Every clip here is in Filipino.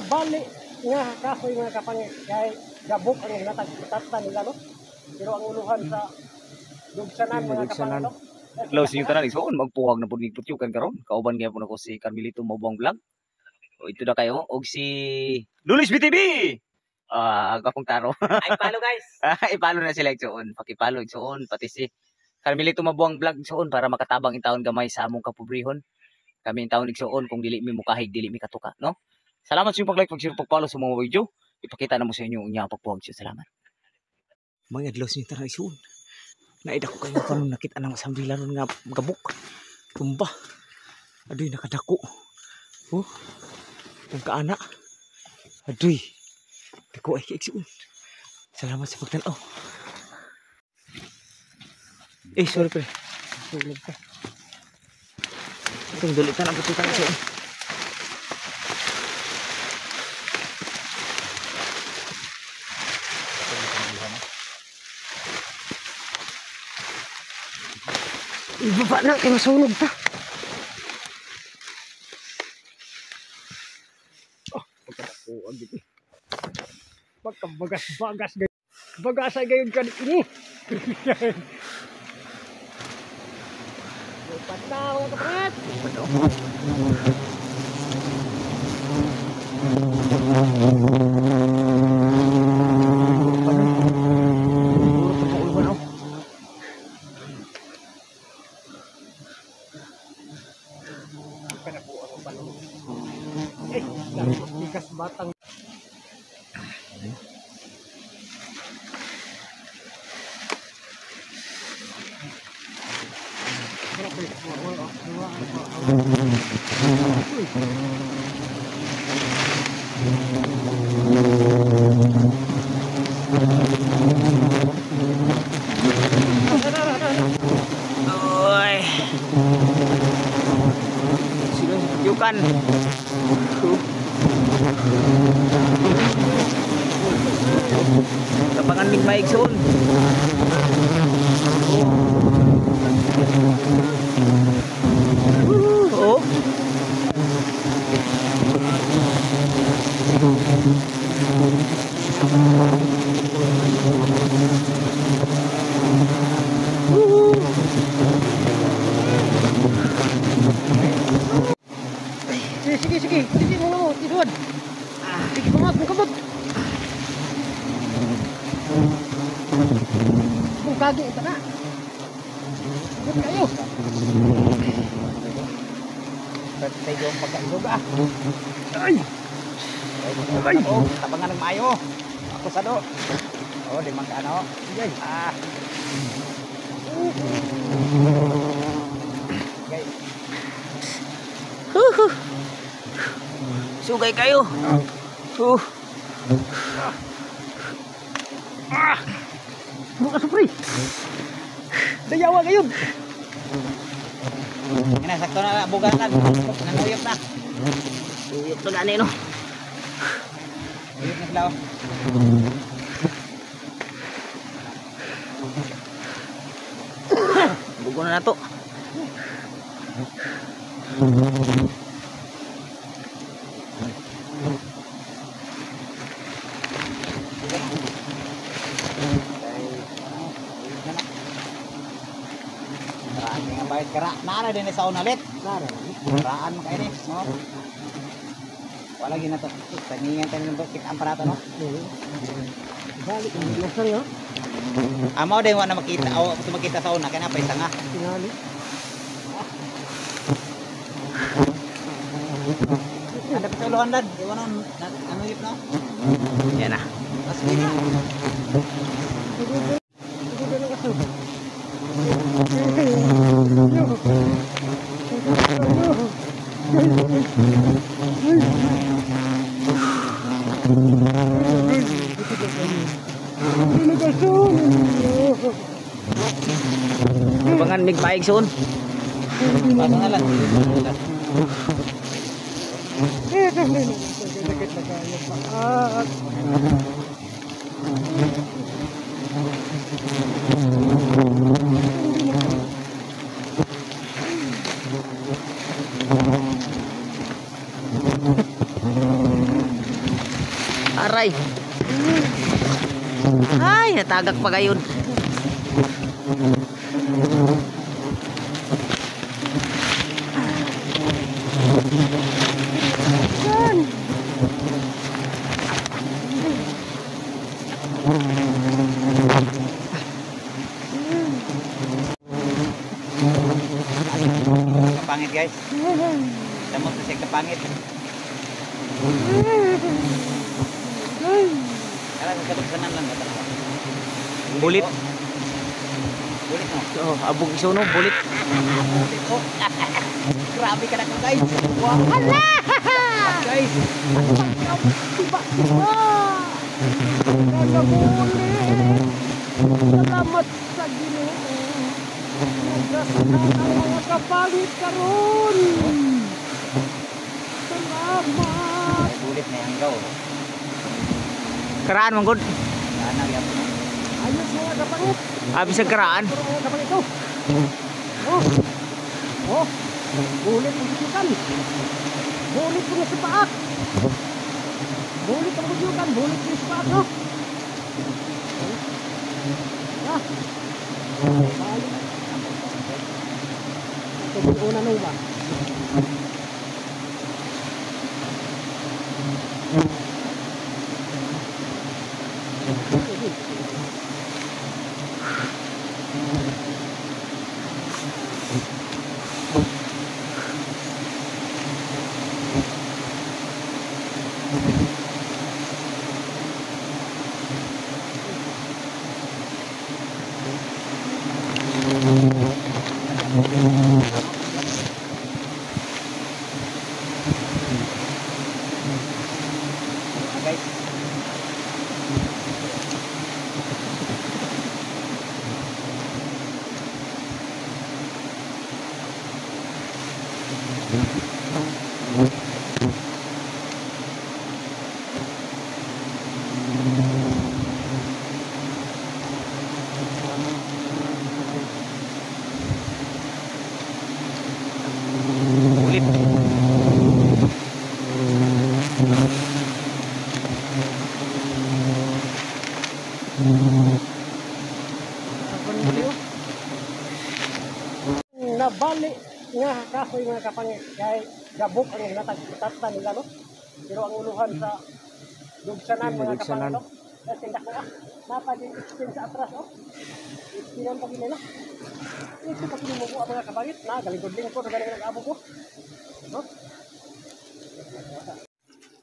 bali nga kasoy mga kapangit kay gabok ang natagtata nila no. Pero ang uluhan sa dugsanan mga kapangit no. Law sing tanan ison magpuwag na pud putyukan karon. Kauban gyapon ako si Carmelito Mabong Vlog. O ito na kayo og si Lulis BTV. Gapong taro. Ay palo guys. Ipalo na sila igsoon. Pakipalo igsoon pati si Carmelito Mabong Vlog igsoon para makatabang intawon gamay sa among kapobrehon. Kami intawon igsoon kung dili mi mukahig dili mi katuka, no? Salamat sa inyong pag-like, pag-share, pag-follow sa mga video. Ipakita na mo sa inyo unya pagpuwag siya. Salamat. Mga adlaw niyo tara isun. Naida ko kayo karon nakita nang sambilan nga gabok. Tumba. Aduy nakadako. Oh. Kung kaana. Aduy. Dako ay kiigsuon. Salamat sa pagtanaw. Sorry pre. Sulog ka. Itong dulitan ang putukan sa iyo. Ibaba na kay masunog ta. Pagkadakuan dito. Pagkabagas-bagas gayud. Bagasay gayud ka ini. Pataw ka kapret. Ikas batang. Oy. Yukan. Kapangan mig maigsoon. Oh. Sige. Sige mo tidon. Sige mo kabot. Kung kagi ito na. Kabot kayo. Pwede tayo yung pagkailog Ay! Tapangan ng mayo. Ako sa do. Di magkano. Sige. Okay. Sugay kayo. Bukas pre. Dayawa kayo. Ina sakto na buganan. Nanuyop na. Uyop na gani no. Uyop na sila. Bugo na nato. Kera nara din sa unalit. Karaan mo kayo ni, no? Wala gina to. Tangingan tayo ng bakit ang aparato, no? Balik ang laser yo. Amaw din wala makita o makita sa una kaya napay tanga. Tingali. Ada petuluhan dan, iwan ano yun no? Yan na. Mas gina. Pangan mig paig soon. Pasang na lang. Aray. Ay, natagak pa gayon. Kapangit guys. Damot kasi kapangit. Kala kadugsanan lang ito. Bulit. Bulit no. Oh, abog iso no, bulit. Bulit ko. Grabe ka na ko guys. Wow. Hala! Guys. Salamat sa Ginoo. Nagasnan ang mga kapangit karon. Salamat. Bulit na yung gaw. Karaan manggod. Sana yan. Ayos mga kapangit. Abi sa karaan. Pero mga kapangit to. Oh. Oh. Bulit ang bujukan. Bulit po sa paak. Bulit ang bujukan. Bulit po sa paak. No? Ah. Ito yung una nung ba? Guys. Bulit. Nabali nga kahoy mga kapangit kay gabok ang natagtata nila no. Pero ang uluhan sa dugsanan mga kapangit no. Kasi tindak ko napa din extend sa atras oh. Extend pa nila. Ito pa kini mo mga kapangit na galigod-lingkod ko galing nag-abo ko. No?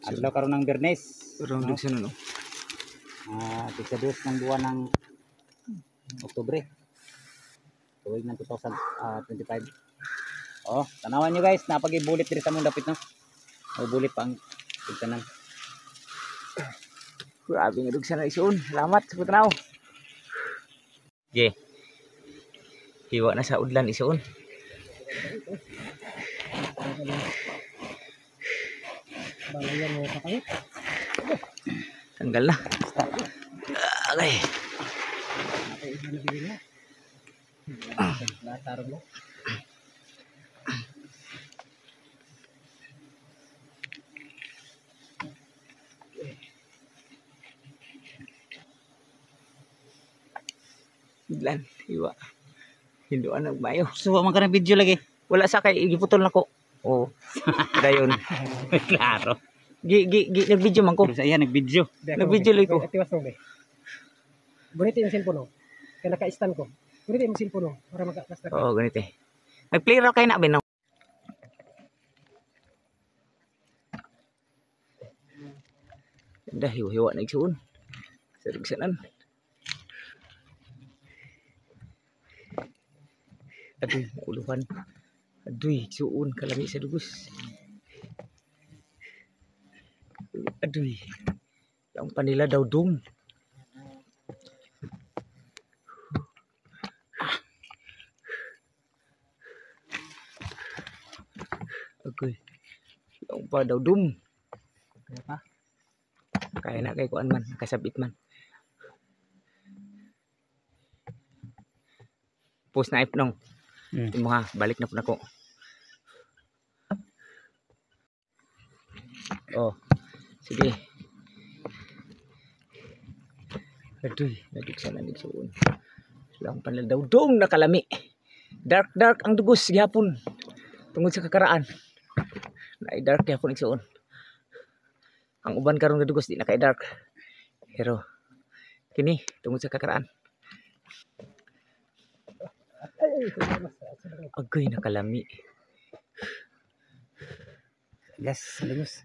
Adlaw karon ng Bernes. Pero No? dugsan no. Ika-2 ng buwan ng Oktubre. Tuwig ng 2025. Oh, tanawan nyo guys, napag-ibulit diri sa mong dapit no. O bulit pa ang tigtanan. Grabe nga dugsan na isuon. Salamat sa putanaw. Okay. Hiwa na sa udlan isuon. Balayan mga kapangit. Tanggal na. Okay. Latarong mo. Udlan. Hiwa. Hinduan ng mayo. Suwa man ka ng video lagi. Wala sa kay igiputol nako. Oh. Dayon. Klaro. Nag-video man ko. Pero sa iya nag-video. Nag-video lang ko. Atiwas mo be. Gunito yung cellphone no. Kaya naka-stand ko. Gunito yung cellphone no para maka-basta. Oo, ganito eh. Nag-play raw kayo na ba no? Ganda, hiwa-hiwa na igsuon. Sa dugsanan. Aduh, uluhan. Aduh, igsuon kalami sa dugos. Aduh. Yang panila daw dum. Okay. Yang pa daw dum. Apa? Kaya na kay kuan man, nakasabit man. Post na ipnong. Imo ha, balik na po nako. Oh. Sige. Aduh, nadugsanan ni suon. Lang panladaw dong nakalami. Dark ang dugos gihapon. Tungod sa kakaraan. Na dark gihapon igsuon. Ang uban karon nga dugos di na kay dark. Pero kini tungod sa kakaraan. Agoy nakalami. Gas, lingos.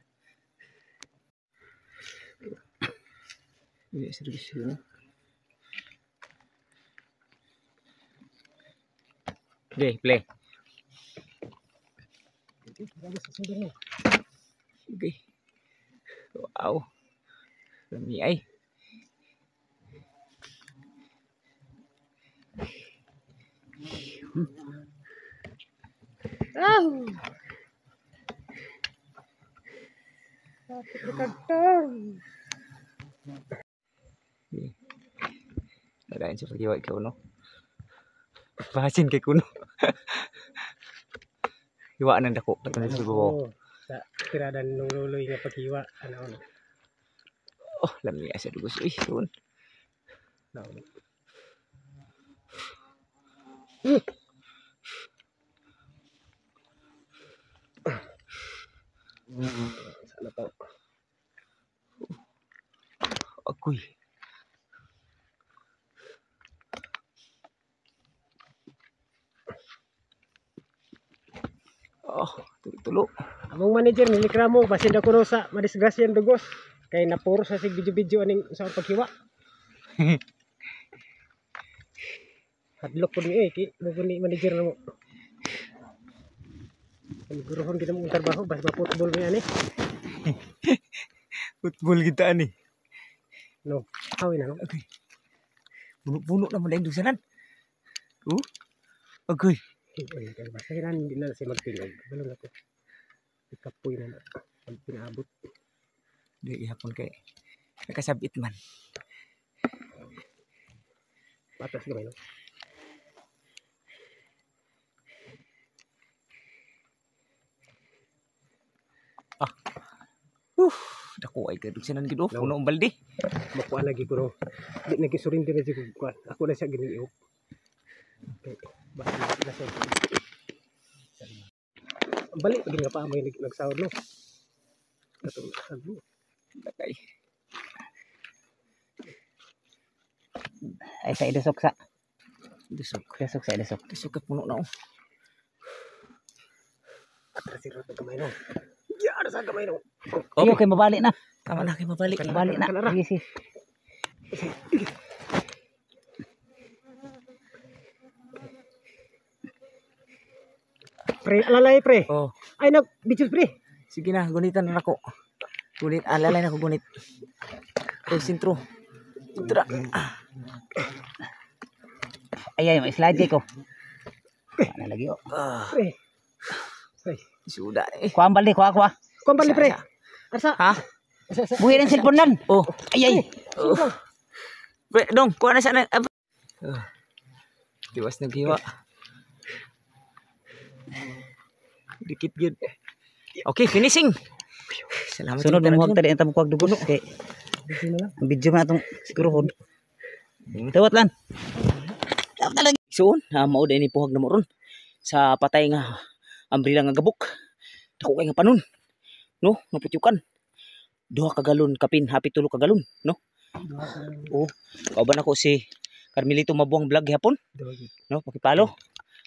Ini serius yun. Okay, play. Okay. Wow. Lami ay. Nadain sa paghiwa ikaw, no? Bahasin kay kuno. Hiwa nang dako. Pagkakas sa babaw. Sa tiradan nung luloy nga paghiwa. Ano. Oh, lami ay sa dugos. Uy, suon. Sana to. Agoy. Oh, tulo. Among manager nilikramo basin ako no sa madisgrasyan dugos. Kay napuro sa sig video aning sa paghiwa. Hadlok ko ni ki lugo ni manager namo. Guruhon kita mo trabaho bas ba football mo ani. Football kita ni. No, hawin na no. Okay. Buno naman ang dusanan. Agoy. Ay, kay basahiran din na si magtingog. Balon ako. Ikapoy na ang pinaabot. Di ihapon kay nakasabit man. Patas gamay no. Dako ay kadugsanan gid oh. Puno ang balde. Makuha lagi ko no. Di nagisurin din si kuan. Ako na siya giniiok. Okay. Basta na sa. Balik pag nga pa may nagsahod no. Katong sago. Dakay. Ay sa idasok sa. Dusok. Idasok sa idasok. Dusok ka puno na oh. Atrasiro ta gamay no. Ya, sa gamay no. Iyo kay mabalik na. Tama na kay mabalik. Mabalik na. Sige. Pre, alalay pre. Oh, Ay nag bitches pre. sige na, gunitan na ako. Gunit, alalay na ako gunit. Sintro. Tara. Ay, may slide ko. Ano lagi oh. Pre. Ay, Suda eh. Kuha ang balde, kuha. kon bali pre. Asa? Ha? Buhi ng cellphone lan. Oh. Ay. Pre, dong, kuha na sana. Tiwas naghiwa. Dikit gud. Okay, finishing. Salamat. Sunod mo huwag tadi ang tamukwag dugos kay ang video na itong sigurohon. Tawat lan. Soon, mao day ni puhag na mo ron sa patay nga umbrella nga gabok. Dako kay nga panon. No, naputyukan. 2 ka galon kapin, happy 3 ka galon, no? Oh, kauban ako si Carmelito Mabuang Vlog hapon. No, pakipalo.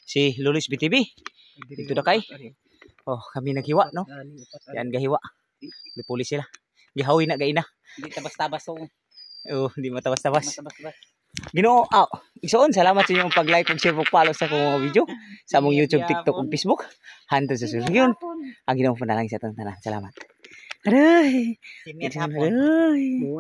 Si Lulis BTV. Dito na kay. Oh, kami naghiwa, no? Yan gahiwa. Lipulis sila. Gihawi na gaina. Hindi tabas-tabas to. Oh, di matabas-tabas. Ginoo, igsoon, salamat sa inyong pag-like, pag-share, pag-follow sa akong mga video sa among YouTube, TikTok, ug Facebook. Hantod sa susunod yun. Ang ginoo panalangin sa atong tanan. Salamat. Aray! Simir hapon. Aray!